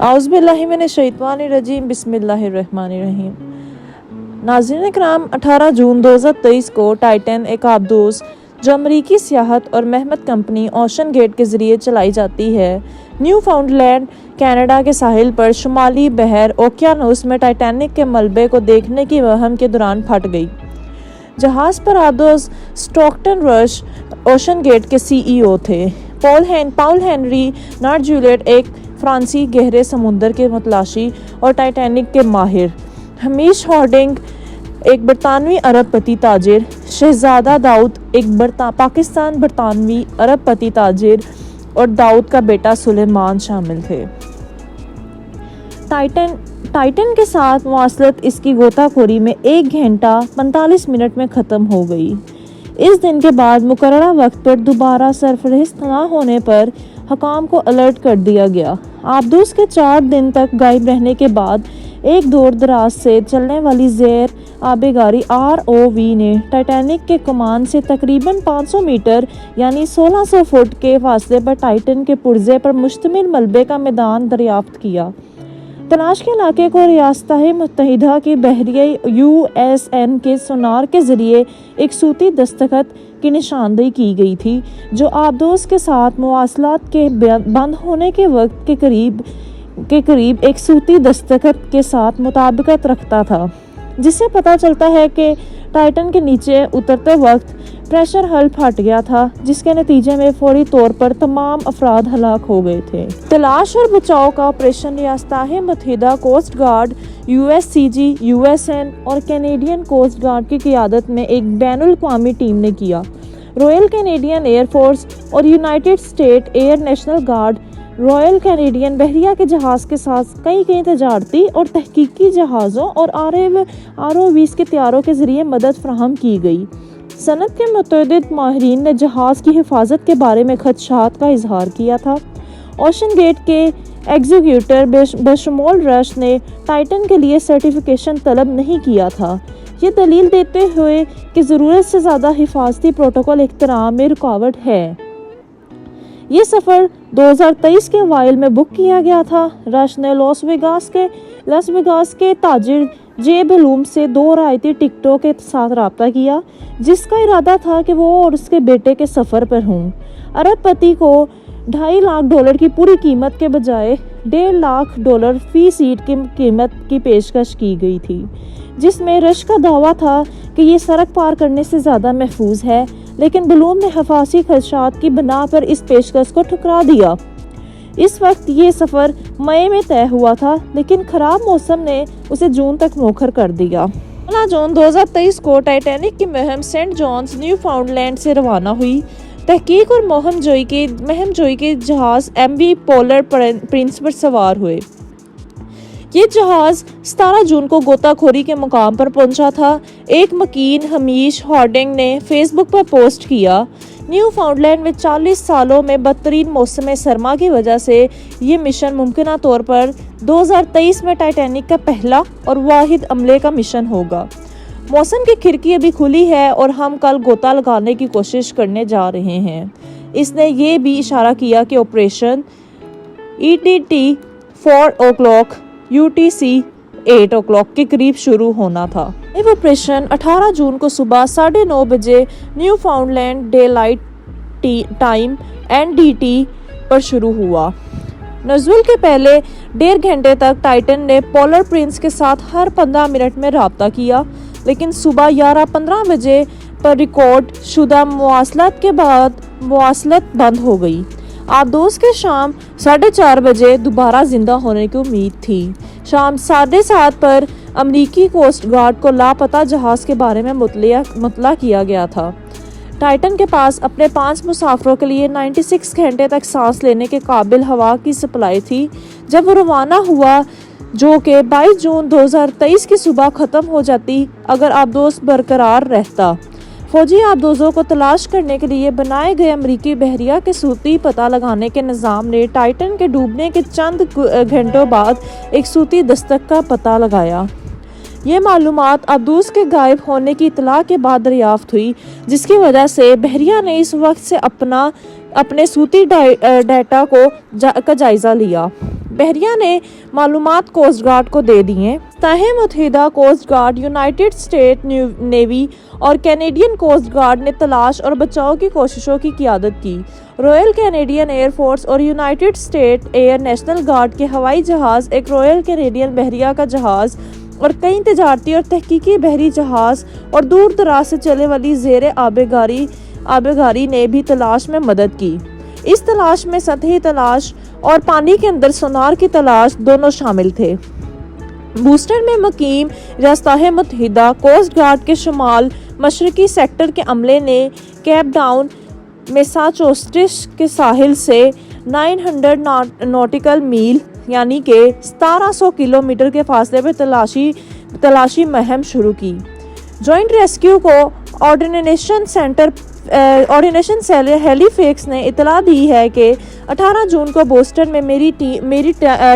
اعوذ باللہ من الشیطان الرجیم بسم اللہ الرحمن الرحیم۔ ناظرین کرام، 18 جون 2023 کو ٹائٹن ایک آبدوز جو امریکی سیاحت اور مہمت کمپنی اوشن گیٹ کے ذریعے چلائی جاتی ہے، نیو فاؤنڈ لینڈ کینیڈا کے ساحل پر شمالی بحر اوقیانوس میں ٹائٹینک کے ملبے کو دیکھنے کی مہم کے دوران پھٹ گئی۔ جہاز پر آبدوز اسٹاکٹن رش اوشن گیٹ کے CEO تھے۔ پاؤل ہینری نارجولیٹ ایک فرانسیسی گہرے سمندر کے متلاشی اور ٹائٹینک کے ماہر، ہمیش ہارڈنگ ایک برطانوی ارب پتی تاجر، شہزادہ داؤد ایک پاکستان برطانوی ارب پتی تاجر اور داؤد کا بیٹا سلیمان شامل تھے۔ ٹائٹن کے ساتھ مواصلت اس کی غوطہ خوری میں 1 گھنٹہ 45 منٹ میں ختم ہو گئی۔ اس دن کے بعد مقررہ وقت پر دوبارہ سرفہرست نہ ہونے پر حکام کو الرٹ کر دیا گیا۔ آبدوز کے 4 دن تک غائب رہنے کے بعد ایک دور دراز سے چلنے والی زیر آبی گاڑی ROV نے ٹائٹینک کے کمان سے تقریباً 500 میٹر یعنی 1600 فٹ کے فاصلے پر ٹائٹن کے پرزے پر مشتمل ملبے کا میدان دریافت کیا۔ تلاش کے علاقے کو ریاستہائے متحدہ کی بحریہ USN کے سونار کے ذریعے ایک صوتی دستخط کی نشاندہی کی گئی تھی، جو آبدوز کے ساتھ مواصلات کے بند ہونے کے وقت کے قریب ایک صوتی دستخط کے ساتھ مطابقت رکھتا تھا، جس سے پتہ چلتا ہے کہ ٹائٹن کے نیچے اترتے وقت پریشر ہل پھٹ گیا تھا، جس کے نتیجے میں فوری طور پر تمام افراد ہلاک ہو گئے تھے۔ تلاش اور بچاؤ کا آپریشن ریاستہائے متحدہ کوسٹ گارڈ USCG USN اور کینیڈین کوسٹ گارڈ کی قیادت میں ایک بین الاقوامی ٹیم نے کیا۔ رائل کینیڈین ایئر فورس اور united state air national guard, royal Canadian بحریہ کے جہاز کے ساتھ کئی تجارتی اور تحقیقی جہازوں اور ROVs کے طیاروں کے ذریعے مدد فراہم کی گئی۔ صنعت کے متعدد ماہرین نے جہاز کی حفاظت کے بارے میں خدشات کا اظہار کیا تھا۔ اوشن گیٹ کے ایگزیکیوٹر بشمول رش نے ٹائٹن کے لیے سرٹیفکیشن طلب نہیں کیا تھا، یہ دلیل دیتے ہوئے کہ ضرورت سے زیادہ حفاظتی پروٹوکول احترام میں رکاوٹ ہے۔ یہ سفر 2023 کے اوائل میں بک کیا گیا تھا۔ رش نے لاس ویگاس کے تاجر جے بلوم سے 2 رعایتی ٹکٹوں کے ساتھ رابطہ کیا، جس کا ارادہ تھا کہ وہ اور اس کے بیٹے کے سفر پر ہوں۔ ارب پتی کو $2.5 لاکھ کی پوری قیمت کے بجائے $1.5 لاکھ فی سیٹ کی قیمت کی پیشکش کی گئی تھی، جس میں رش کا دعویٰ تھا کہ یہ سڑک پار کرنے سے زیادہ محفوظ ہے، لیکن بلوم نے حفاظتی خدشات کی بنا پر اس پیشکش کو ٹھکرا دیا۔ اس وقت یہ سفر مئی میں طے ہوا تھا، لیکن خراب موسم نے اسے جون تک مؤخر کر دیا۔ 16 جون 2023 کو ٹائٹینک کی مہم سینٹ جانز نیو فاؤنڈ لینڈ سے روانہ ہوئی۔ تحقیق اور مہم جوئی کے جہاز MV پولر پرنس پر سوار ہوئے۔ یہ جہاز 17 جون کو غوطہ خوری کے مقام پر پہنچا تھا۔ ایک مکین ہمیش ہارڈنگ نے فیس بک پر پوسٹ کیا، نیو فاؤنڈ لینڈ میں 40 سالوں میں بدترین موسم سرما کی وجہ سے یہ مشن ممکنہ طور پر 2023 میں ٹائٹینک کا پہلا اور واحد عملے کا مشن ہوگا۔ موسم کی کھڑکی ابھی کھلی ہے اور ہم کل غوطہ لگانے کی کوشش کرنے جا رہے ہیں۔ اس نے یہ بھی اشارہ کیا کہ operation ETT 4 o'clock UTC 8 o'clock کے قریب شروع ہونا تھا۔ یہ آپریشن 18 جون کو صبح 9:30 بجے Newfoundland daylight time NDT پر شروع ہوا۔ نزول کے پہلے 1.5 گھنٹے تک ٹائٹن نے پولر پرنس کے ساتھ ہر 15 منٹ میں رابطہ کیا، لیکن صبح 11:15 بجے پر ریکارڈ شدہ مواصلات کے بعد مواصلت بند ہو گئی۔ آبدوز کے شام 4:30 بجے دوبارہ زندہ ہونے کی امید تھی۔ شام 7:30 پر امریکی کوسٹ گارڈ کو لاپتہ جہاز کے بارے میں مطلع کیا گیا تھا۔ ٹائٹن کے پاس اپنے 5 مسافروں کے لیے 96 گھنٹے تک سانس لینے کے قابل ہوا کی سپلائی تھی جب وہ روانہ ہوا، جو کہ 22 جون 2023 کی صبح ختم ہو جاتی اگر آبدوز برقرار رہتا۔ فوجی آبدوزوں کو تلاش کرنے کے لیے بنائے گئے امریکی بحریہ کے صوتی پتہ لگانے کے نظام نے ٹائٹن کے ڈوبنے کے چند گھنٹوں بعد ایک صوتی دستک کا پتہ لگایا۔ یہ معلومات آبدوز کے غائب ہونے کی اطلاع کے بعد دریافت ہوئی، جس کی وجہ سے بحریہ نے اس وقت سے اپنے صوتی ڈیٹا کا جائزہ لیا۔ بحریہ نے معلومات کوسٹ گارڈ کو دے دی ہیں۔ تاہم متحدہ coast guard, united state navy اور کینیڈین کوسٹ گارڈ نے تلاش اور بچاؤ کی کوششوں کی قیادت کی۔ رائل کینیڈین ایئر فورس اور united state air national guard کے ہوائی جہاز، ایک رائل کینیڈین بحریہ کا جہاز اور کئی تجارتی اور تحقیقی بحری جہاز اور دور دراز سے چلنے والی زیر آب گاری نے بھی تلاش میں مدد کی۔ اس تلاش میں سطحی تلاش اور پانی کے اندر سونار کی تلاش دونوں شامل تھے۔ بوسٹن میں مقیم ریاستہائے متحدہ کوسٹ گارڈ کے شمال مشرقی سیکٹر کے عملے نے کیپ ٹاؤن، میساچوسٹس کے ساحل سے 900 ناٹیکل میل یعنی کہ 1700 کلومیٹر کے فاصلے پر تلاشی مہم شروع کی۔ جوائنٹ ریسکیو کوآرڈینیشن سیل ہیلی فیکس نے اطلاع دی ہے کہ 18 جون کو بوسٹن میں میری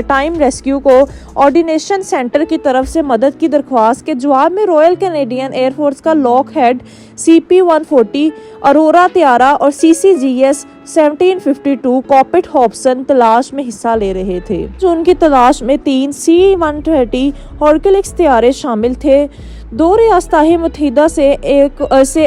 ٹائم ریسکیو کوآرڈینیشن سینٹر کی طرف سے مدد کی درخواست کے جواب میں رائل کینیڈین ایئر فورس کا لاک ہیڈ CP-140 اورورا طیارہ اور CCGS 1752 کاپٹ ہوپسن تلاش میں حصہ لے رہے تھے۔ جون کی تلاش میں 3 C-130 ہرکیولس طیارے شامل تھے، 2 ریاستہائے متحدہ سے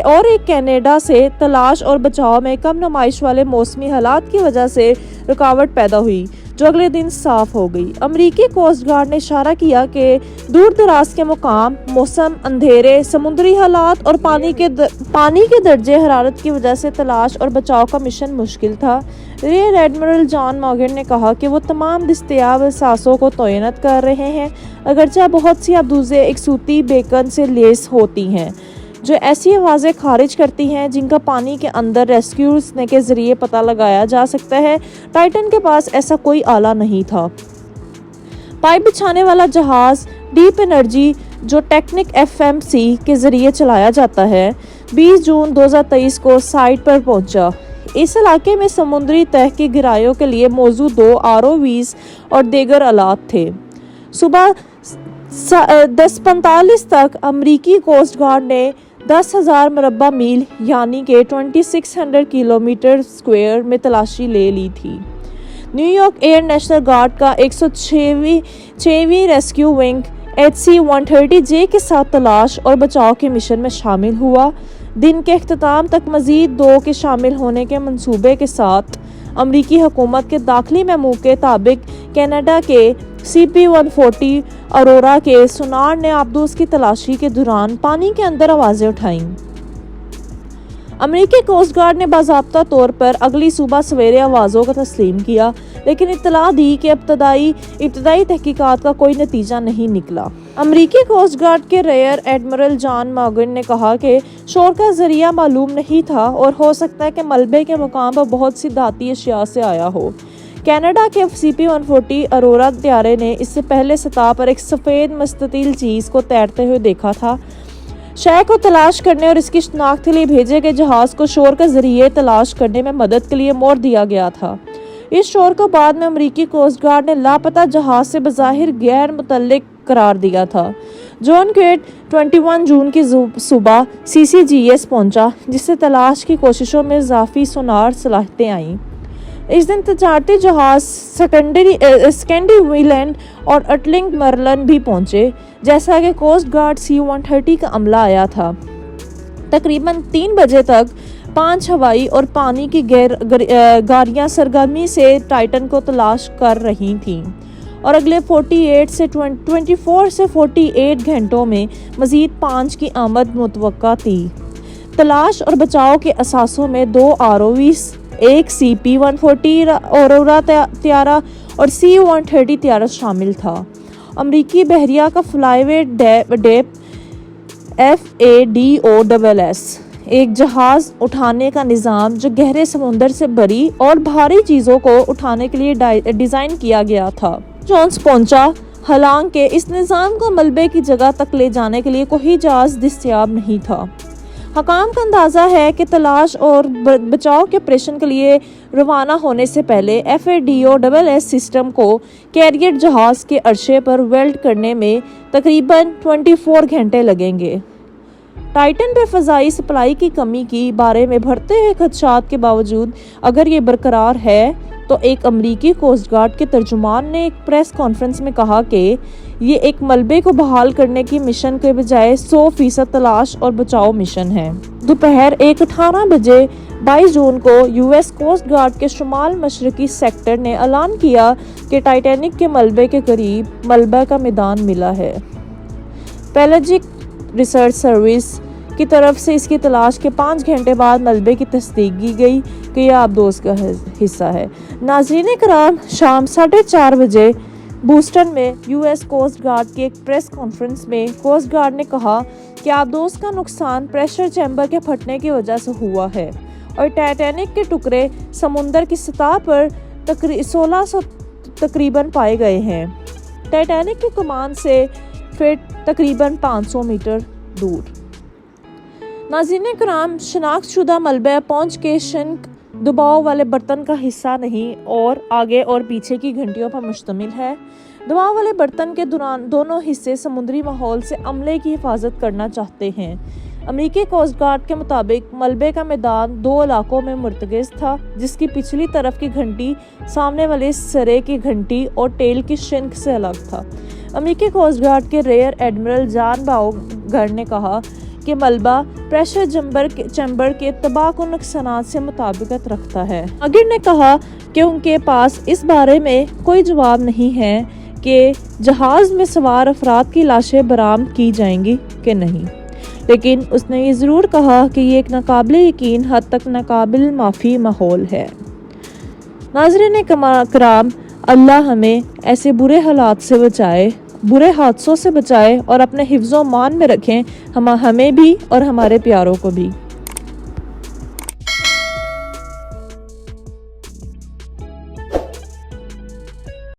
اور ایک کینیڈا سے۔ تلاش اور بچاؤ میں کم نمائش والے موسمی حالات کی وجہ سے رکاوٹ پیدا ہوئی، جو اگلے دن صاف ہو گئی۔ امریکی کوسٹ گارڈ نے اشارہ کیا کہ دور دراز کے مقام، موسم، اندھیرے، سمندری حالات اور پانی کے درجہ حرارت کی وجہ سے تلاش اور بچاؤ کا مشن مشکل تھا۔ ریئر ایڈمرل جان مارگن نے کہا کہ وہ تمام دستیاب اثاثوں کو تعینات کر رہے ہیں، اگرچہ بہت سی ابدوزیں ایک صوتی بیکن سے لیس ہوتی ہیں جو ایسی آوازیں خارج کرتی ہیں جن کا پانی کے اندر ریسکیوز کے ذریعے پتہ لگایا جا سکتا ہے۔ ٹائٹن کے پاس ایسا کوئی آلہ نہیں تھا۔ پائپ بچھانے والا جہاز ڈیپ انرجی، جو ٹیکنک FMC کے ذریعے چلایا جاتا ہے، 20 جون 2023 کو سائٹ پر پہنچا۔ اس علاقے میں سمندری تہہ کی گہرائیوں کے لیے موجود 2 ROVs اور دیگر آلات تھے۔ صبح 10:45 تک امریکی کوسٹ گارڈ نے 10,000 مربع میل یعنی کہ 2600 کلومیٹر اسکوائر میں تلاشی لے لی تھی۔ New York Air national Guard کا 106ویں ریسکیو ونگ HC-130J کے ساتھ تلاش اور بچاؤ کے مشن میں شامل ہوا۔ دن کے اختتام تک مزید 2 کے شامل ہونے کے منصوبے کے ساتھ امریکی حکومت کے داخلی میمو کے مطابق کینیڈا کے CP-140 اورورا کے سونار نے آبدوز کی تلاشی کے دوران پانی کے اندر آوازیں اٹھائیں۔ امریکی کوسٹ گارڈ نے باضابطہ طور پر اگلی صبح سویرے آوازوں کو تسلیم کیا، لیکن اطلاع دی کہ ابتدائی تحقیقات کا کوئی نتیجہ نہیں نکلا۔ امریکی کوسٹ گارڈ کے ریئر ایڈمرل جان مارگن نے کہا کہ شور کا ذریعہ معلوم نہیں تھا اور ہو سکتا ہے کہ ملبے کے مقام پر بہت سی دھاتی اشیاء سے آیا ہو۔ کینیڈا کے CP-140 اورورا طیارے نے اس سے پہلے سطح پر ایک سفید مستطیل چیز کو تیرتے ہوئے دیکھا تھا۔ شے کو تلاش کرنے اور اس کی شناخت کے لیے بھیجے گئے جہاز کو شور کے ذریعے تلاش کرنے میں مدد کے لیے موڑ دیا گیا تھا۔ اس شور کو بعد میں امریکی کوسٹ گارڈ نے لاپتہ جہاز سے بظاہر غیر متعلق قرار دیا تھا۔ جان کویٹ 21 جون کی صبح CCGS پہنچا، جس سے تلاش کی کوششوں میں اضافی سونار صلاحیتیں آئیں۔ اس دن تجارتی جہاز سکنڈی ویلینڈ اور اٹلنگ مرلن بھی پہنچے، جیسا کہ کوسٹ گارڈ C-130 کا عملہ آیا تھا۔ تقریباً 3 بجے تک 5 ہوائی اور پانی کی گاڑیاں سرگرمی سے ٹائٹن کو تلاش کر رہی تھیں اور اگلے 24 سے 48 گھنٹوں میں مزید 5 کی آمد متوقع تھی۔ تلاش اور بچاؤ کے اثاثوں میں 2 ROVs، ایک CP-140 اورورا طیارہ اور C-130 طیارہ شامل تھا۔ امریکی بحریہ کا فلائی وے ڈیپ FADOSS ایک جہاز اٹھانے کا نظام جو گہرے سمندر سے بھری اور بھاری چیزوں کو اٹھانے کے لیے ڈیزائن کیا گیا تھا، جونس پہنچا، حالانکہ اس نظام کو ملبے کی جگہ تک لے جانے کے لیے کوئی جہاز دستیاب نہیں تھا۔ حکام کا اندازہ ہے کہ تلاش اور بچاؤ کے آپریشن کے لیے روانہ ہونے سے پہلے FADOSS سسٹم کو کیریئر جہاز کے عرصے پر ویلڈ کرنے میں تقریباً 24 گھنٹے لگیں گے۔ ٹائٹن پہ فضائی سپلائی کی کمی کی بارے میں بڑھتے ہوئے خدشات کے باوجود اگر یہ برقرار ہے تو ایک امریکی کوسٹ گارڈ کے ترجمان نے ایک پریس کانفرنس میں کہا کہ یہ ایک ملبے کو بحال کرنے کی مشن کے بجائے 100% تلاش اور بچاؤ مشن ہے۔ دوپہر 1:18 بجے 22 جون کو یو ایس کوسٹ گارڈ کے شمال مشرقی سیکٹر نے اعلان کیا کہ ٹائٹینک کے ملبے کے قریب ملبہ کا میدان ملا ہے۔ پیلاجک ریسرچ سروس کی طرف سے اس کی تلاش کے 5 گھنٹے بعد ملبے کی تصدیق کی گئی کہ یہ آبدوز کا حصہ ہے۔ ناظرین کرام، شام 4:30 بجے بوسٹن میں یو ایس کوسٹ گارڈ کی ایک پریس کانفرنس میں کوسٹ گارڈ نے کہا کہ آبدوز کا نقصان پریشر چیمبر کے پھٹنے کی وجہ سے ہوا ہے اور ٹائٹینک کے ٹکڑے سمندر کی سطح پر 1600 تقریباً پائے گئے ہیں۔ ٹائٹینک کی کمان سے فٹ تقریباً 500 میٹر دور۔ ناظرین کرام، شناخت شدہ ملبہ پونچھ کے شنک دباؤ والے برتن کا حصہ نہیں اور آگے اور پیچھے کی گھنٹیوں پر مشتمل ہے۔ دباؤ والے برتن کے دونوں حصے سمندری ماحول سے عملے کی حفاظت کرنا چاہتے ہیں۔ امریکی کوسٹ گارڈ کے مطابق ملبے کا میدان 2 علاقوں میں مرتکز تھا، جس کی پچھلی طرف کی گھنٹی سامنے والے سرے کی گھنٹی اور ٹیل کی شنک سے الگ تھا۔ امریکی کوسٹ گارڈ کے ریئر ایڈمرل جان باؤگر نے کہا کہ ملبہ پریشر چیمبر کے تباہ کن نقصانات سے مطابقت رکھتا ہے۔ باؤگر نے کہا کہ ان کے پاس اس بارے میں کوئی جواب نہیں ہے کہ جہاز میں سوار افراد کی لاشیں برآمد کی جائیں گی کہ نہیں، لیکن اس نے یہ ضرور کہا کہ یہ ایک ناقابل یقین حد تک ناقابل معافی ماحول ہے۔ ناظرین کرام، اللہ ہمیں ایسے برے حالات سے بچائے، برے حادثوں سے بچائے اور اپنے حفظ و امان میں رکھیں، ہمیں بھی اور ہمارے پیاروں کو بھی۔